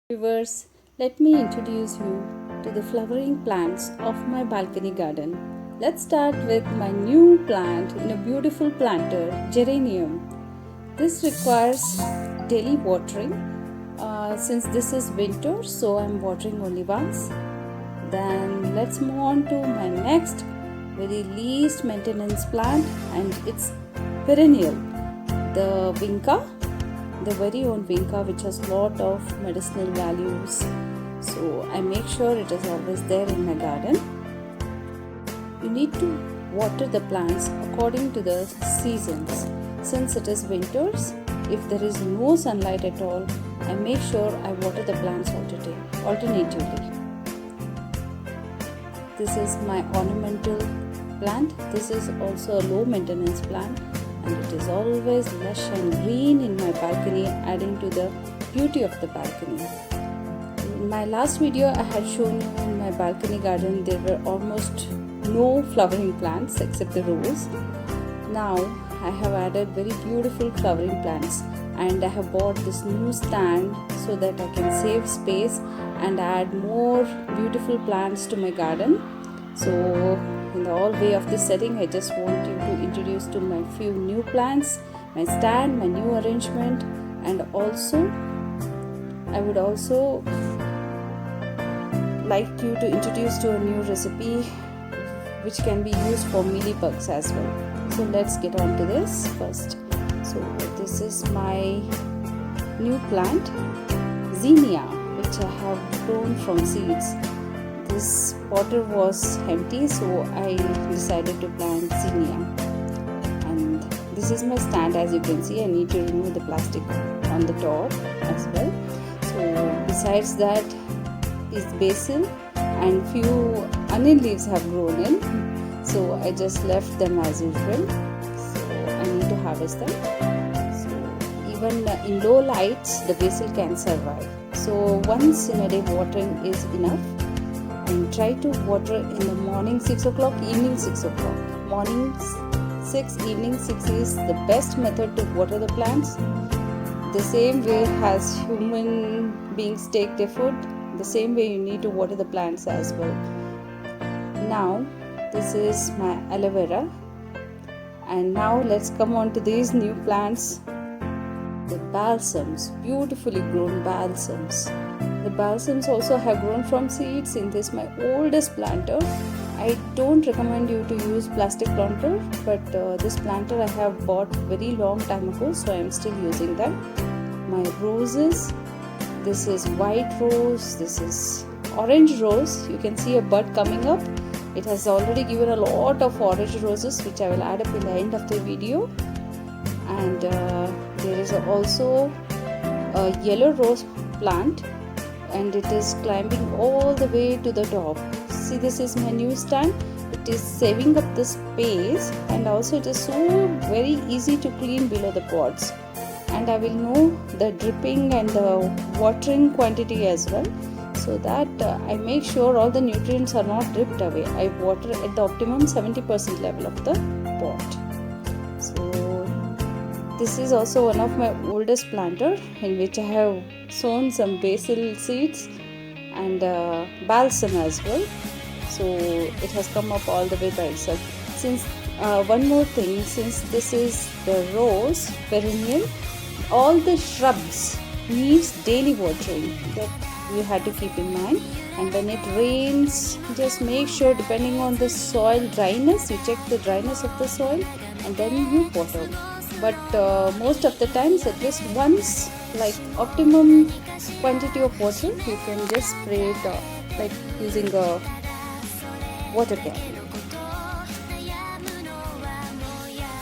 Viewers, let me introduce you to the flowering plants of my balcony garden. Let's start with my new plant in a beautiful planter, geranium. This requires daily watering. Since this is winter, so I'm watering only once. Then let's move on to my next very least maintenance plant, and it's perennial, the vinca, the very own vinca, which has lot of medicinal values. So I make sure it is always there in my garden. You need to water the plants according to the seasons. Since it is winters, if there is no sunlight at all, I make sure I water the plants alternatively. This is my ornamental plant. This is also a low maintenance plant, and it is always lush and green in my balcony, adding to the beauty of the balcony. In my last video, I had shown you in my balcony garden there were almost no flowering plants except the rose. Now I have added very beautiful flowering plants, and I have bought this new stand so that I can save space and add more beautiful plants to my garden. So in the all way of this setting, I just want you to introduce to my few new plants, my stand, my new arrangement, and also I would also like you to introduce to a new recipe which can be used for mealybugs as well. So let's get on to this first. So this is my new plant, zinnia, which I have grown from seeds. This potter was empty, so I decided to plant zinnia. And this is my stand. As you can see, I need to remove the plastic on the top as well. So besides that is basil, and few onion leaves have grown in, so I just left them as usual. So I need to harvest them. So even in low lights, the basil can survive. So once in a day watering is enough. And try to water in the morning 6 o'clock, evening 6 o'clock. Morning 6, evening 6 is the best method to water the plants. The same way as human beings take their food, the same way you need to water the plants as well. Now this is my aloe vera, and now let's come on to these new plants, the balsams, beautifully grown balsams. The balsams also have grown from seeds in this my oldest planter. I don't recommend you to use plastic planter, but this planter I have bought very long time ago, so I am still using them. My roses, this is white rose, this is orange rose. You can see a bud coming up. It has already given a lot of orange roses, which I will add up in the end of the video. And there is also a yellow rose plant, and it is climbing all the way to the top. See, this is my new stand. It is saving up the space, and also it is so very easy to clean below the pots. And I will know the dripping and the watering quantity as well, so that I make sure all the nutrients are not dripped away. I water at the optimum 70% level of the pot. So this is also one of my oldest planter, in which I have sown some basil seeds and balsam as well. So it has come up all the way by itself. Since one more thing, since this is the rose perennial, all the shrubs needs daily watering. That you have to keep in mind. And when it rains, just make sure, depending on the soil dryness, you check the dryness of the soil and then you water. But most of the times, at least once, like optimum quantity of water, you can just spray it like using a water can.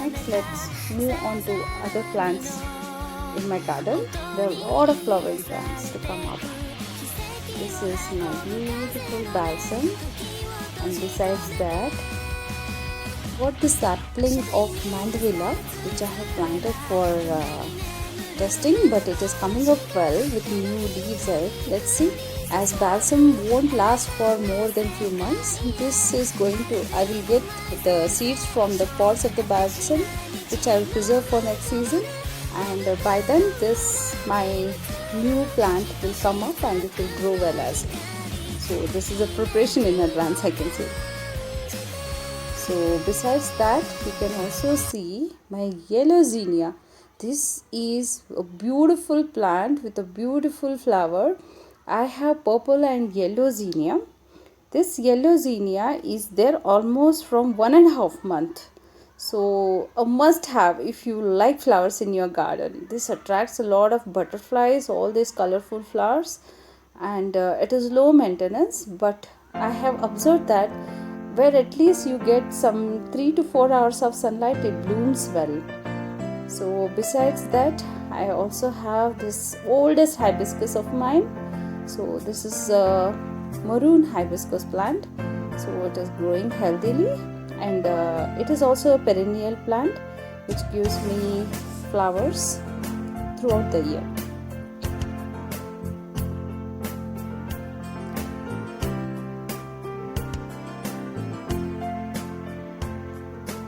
Next, let's move on to other plants in my garden. There are a lot of flowering plants to come up. This is my beautiful balsam, and besides that, got the sapling of mandevilla, which I have planted for testing, but it is coming up well with new leaves. Let's see. As balsam won't last for more than few months, this is going to, I will get the seeds from the pods of the balsam, which I will preserve for next season, and by then this my new plant will come up and it will grow well as well. So this is a preparation in advance, I can say. So besides that, you can also see my yellow zinnia. This is a beautiful plant with a beautiful flower. I have purple and yellow zinnia. This yellow zinnia is there almost from 1.5 months. So a must have if you like flowers in your garden. This attracts a lot of butterflies, all these colorful flowers, and it is low maintenance, but I have observed that where at least you get some 3 to 4 hours of sunlight, it blooms well. So besides that, I also have this oldest hibiscus of mine. So this is a maroon hibiscus plant. So it is growing healthily, and it is also a perennial plant which gives me flowers throughout the year.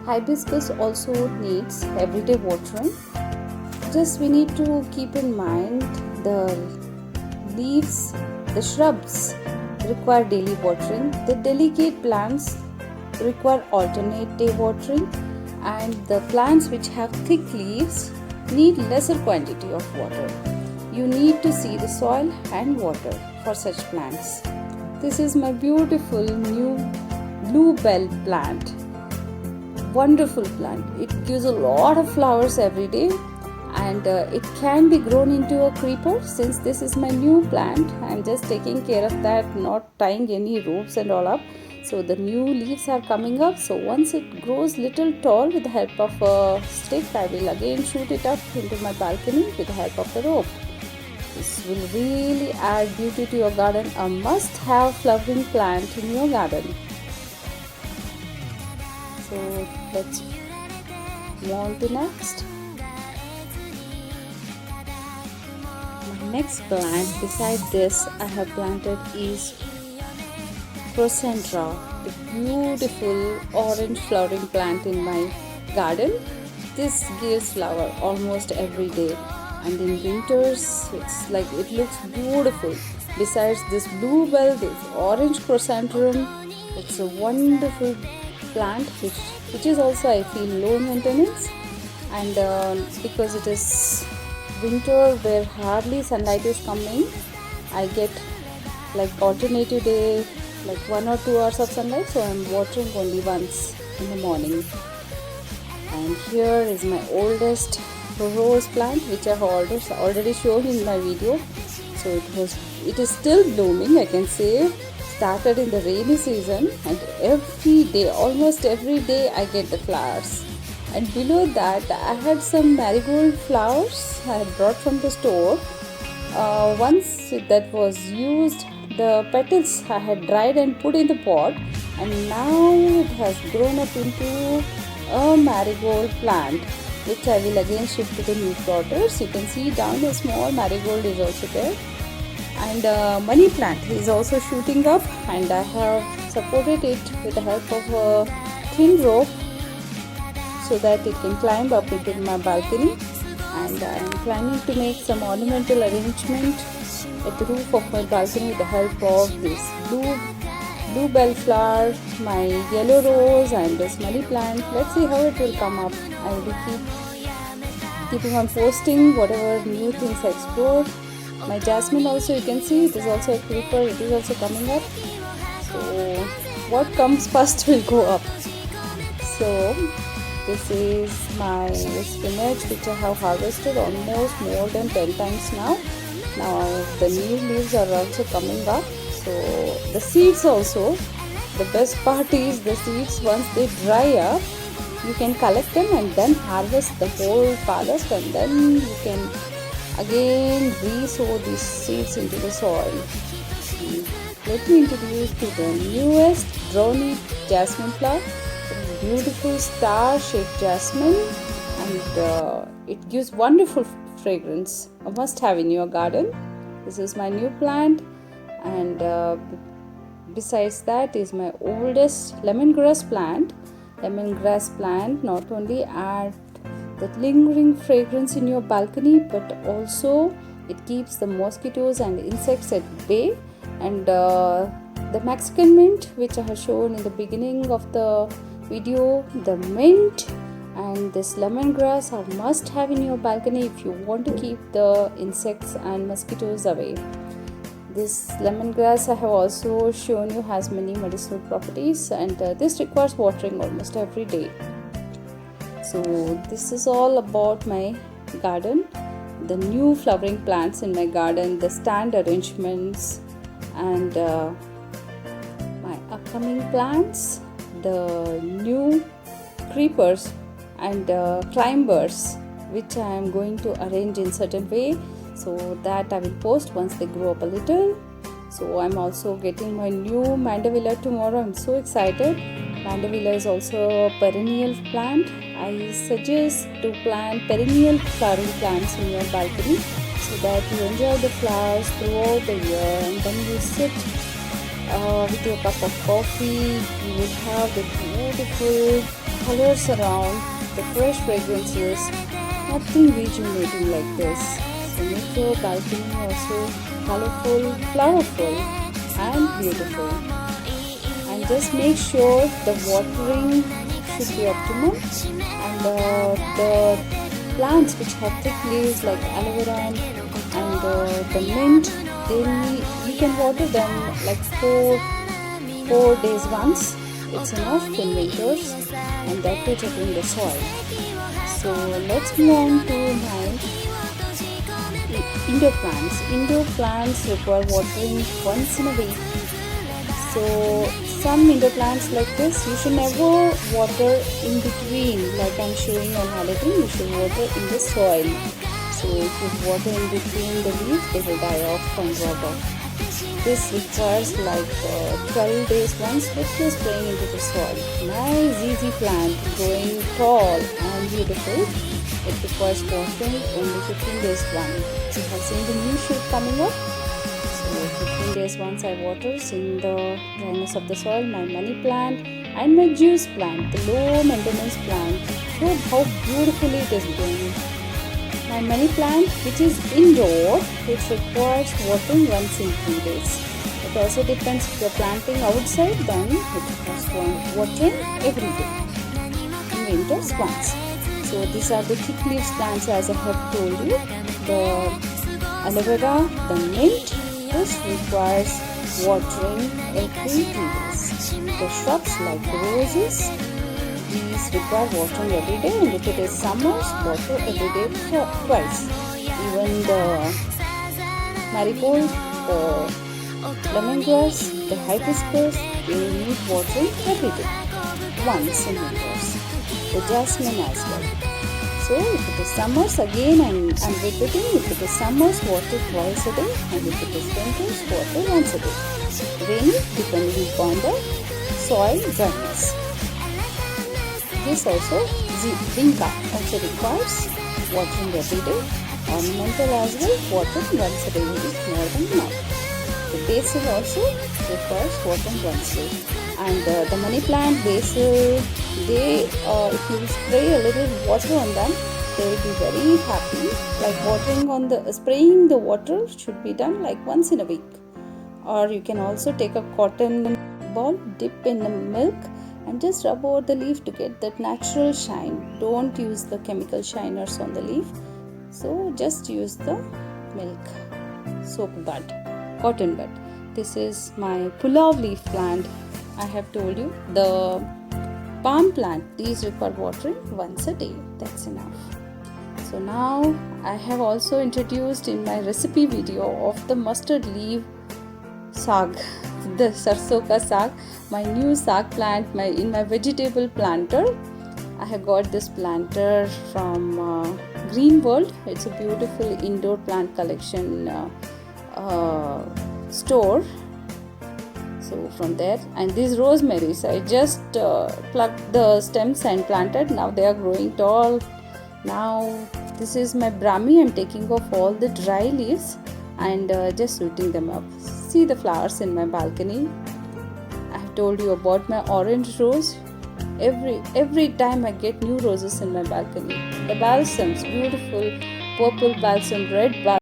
Hibiscus also needs everyday watering. Just we need to keep in mind the leaves, the shrubs require daily watering. The delicate plants require alternate day watering, and the plants which have thick leaves need lesser quantity of water. You need to see the soil and water for such plants. This is my beautiful new bluebell plant. Wonderful plant. It gives a lot of flowers every day, and it can be grown into a creeper. Since this is my new plant, I am just taking care of that, not tying any ropes and all up. So the new leaves are coming up. So once it grows little tall, with the help of a stick, I will again shoot it up into my balcony with the help of the rope. This will really add beauty to your garden. A must have flowering plant in your garden. So let's move on to next. My next plant beside this I have planted is Chrysanthera, the beautiful orange flowering plant in my garden. This gives flower almost every day, and in winters it's like it looks beautiful. Besides this bluebell, this orange chrysanthemum, it's a wonderful plant which is also, I feel, low maintenance, and because it is winter where hardly sunlight is coming, I get like alternative day, like 1 or 2 hours of sunlight, so I am watering only once in the morning. And here is my oldest rose plant, which I have already shown in my video. So it is still blooming, I can say. Started in the rainy season, and almost every day I get the flowers. And below that I had some marigold flowers I had brought from the store. Once that was used, the petals I had dried and put in the pot, and now it has grown up into a marigold plant, which I will again shift to the new plotters. You can see down a small marigold is also there. And money plant is also shooting up, and I have supported it with the help of a thin rope so that it can climb up into my balcony. And I am planning to make some ornamental arrangement at the roof of my balcony with the help of this bluebell flower, my yellow rose, and this money plant. Let's see how it will come up. I will keeping on posting whatever new things I explored. My jasmine also, you can see it is also a creeper, it is also coming up. So what comes first will go up. So this is my spinach which I have harvested almost more than 10 times now. Now the new leaves are also coming up. So the seeds also, the best part is the seeds, once they dry up, you can collect them and then harvest the whole palette, and then you can again re-sow these seeds into the soil. Let me introduce to the newest brownie jasmine flower. Beautiful star-shaped jasmine, and it gives wonderful fragrance. A must-have in your garden. This is my new plant, and besides that is my oldest lemongrass plant. Lemongrass plant not only add that lingering fragrance in your balcony, but also It keeps the mosquitoes and insects at bay. And the Mexican mint, which I have shown in the beginning of the video, the mint and this lemongrass are must have in your balcony if you want to keep the insects and mosquitoes away. This lemongrass I have also shown you has many medicinal properties, and this requires watering almost every day. So this is all about my garden, the new flowering plants in my garden, the stand arrangements, and my upcoming plants, the new creepers and climbers which I am going to arrange in certain way, so that I will post once they grow up a little. So I'm also getting my new mandevilla tomorrow. I'm so excited. Mandevilla is also a perennial plant. I suggest to plant perennial flowering plants in your balcony so that you enjoy the flowers throughout the year, and then you sit with your cup of coffee. You will have the beautiful colors around, the fresh fragrances, nothing rejuvenating like this. So make your balcony also colorful, flowerful and beautiful. And just make sure the watering should be optimal, and the plants which have thick leaves like aloe vera and the mint, you can water them like 4 days once. It's enough in winters, and that too checking the soil. So let's move on to my indoor plants. Indoor plants require watering once in a week. So some indoor plants like this, you should never water in between, like I'm showing on halogen. You should water in the soil. So if you water in between the leaves, they will die off and rot off. This requires like 12 days once with the spraying into the soil. Nice easy plant, growing tall and beautiful. It requires watering only 15 days once. You have seen the new shoot coming up. So 15 days once I water in the dryness of the soil. My money plant and my juice plant, the low maintenance plant. Look how beautifully it is growing. My money plant, which is indoor, it requires watering once in 3 days. It also depends if you are planting outside, then it requires watering every day. In winters once. So these are the thick leaves plants as I have told you. The aloe vera, the mint, this requires watering every 3 days. The shrubs like the roses, these require watering every day, and if it is summers, water every day twice. Even the marigold, the lemongrass, the hibiscus, they need watering every day, once in winters. The jasmine as well. So if it is summers, again I'm repeating, if it is summers, water twice a day, and if it is winters, water once a day. Rainy depending upon the soil dryness. This also, vinca also requires watering every day. Ornamental as well, watering once a day is more than enough. The basil also requires watering once a day. And the money plant, basil, they if you spray a little water on them, they will be very happy. Like watering on the spraying the water should be done like once in a week. Or you can also take a cotton ball, dip in the milk, and just rub over the leaf to get that natural shine. Don't use the chemical shiners on the leaf. So just use the milk soap bud, cotton bud. This is my pulav leaf plant. I have told you. The palm plant, these require watering once a day. That's enough. So now I have also introduced in my recipe video of the mustard leaf saag, the sarson ka saag, my new saag plant, in my vegetable planter. I have got this planter from Green World. It's a beautiful indoor plant collection store. So from there, and these rosemaries, I just plucked the stems and planted. Now they are growing tall. Now this is my brahmi. I'm taking off all the dry leaves and just rooting them up. See the flowers in my balcony. I have told you about my orange rose. Every time I get new roses in my balcony. The balsams, beautiful purple balsam, red balsam.